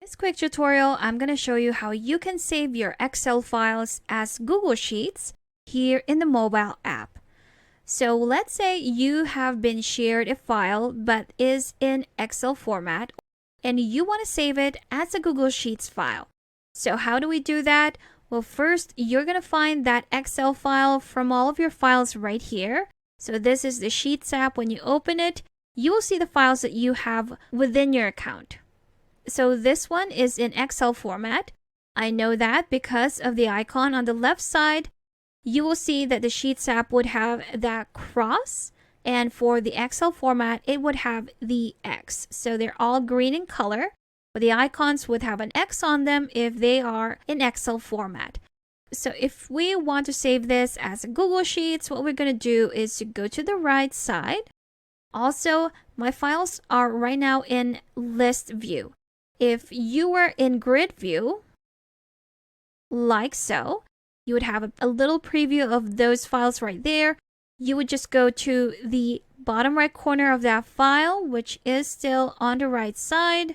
this quick tutorial, I'm going to show you how you can save your Excel files as Google Sheets here in the mobile app. So let's say you have been shared a file but is in Excel format and you want to save it as a Google Sheets file. So how do we do that? Well, first, you're going to find that Excel file from all of your files right here. So this is the Sheets app. When you open it, you will see the files that you have within your account. So this one is in Excel format. I know that because of the icon on the left side. You will see that the Sheets app would have that cross, and for the Excel format, it would have the X. So they're all green in color, but the icons would have an X on them if they are in Excel format. So if we want to save this as a Google Sheets, what we're going to do is to go to the right side. Also, my files are right now in list view. If you were in grid view, like so, you would have a little preview of those files right there. You would just go to the bottom right corner of that file, which is still on the right side.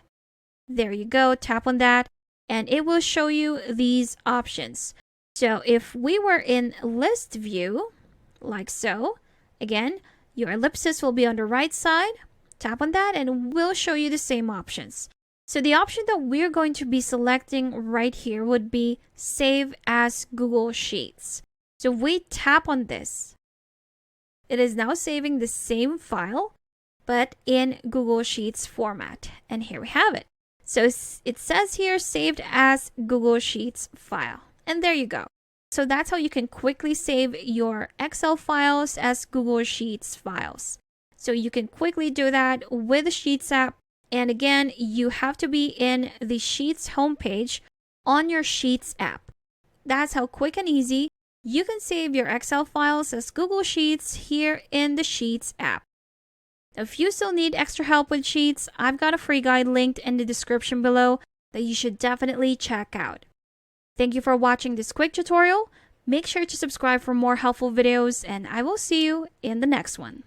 There you go, tap on that, and it will show you these options. So if we were in list view, like so, again, your ellipsis will be on the right side. Tap on that and we'll show you the same options. So the option that we're going to be selecting right here would be Save as Google Sheets. So if we tap on this, it is now saving the same file, but in Google Sheets format. And here we have it. So it says here, saved as Google Sheets file. And there you go. So that's how you can quickly save your Excel files as Google Sheets files. So you can quickly do that with the Sheets app. And again, you have to be in the Sheets homepage on your Sheets app. That's how quick and easy you can save your Excel files as Google Sheets here in the Sheets app. If you still need extra help with Sheets, I've got a free guide linked in the description below that you should definitely check out. Thank you for watching this quick tutorial. Make sure to subscribe for more helpful videos, and I will see you in the next one.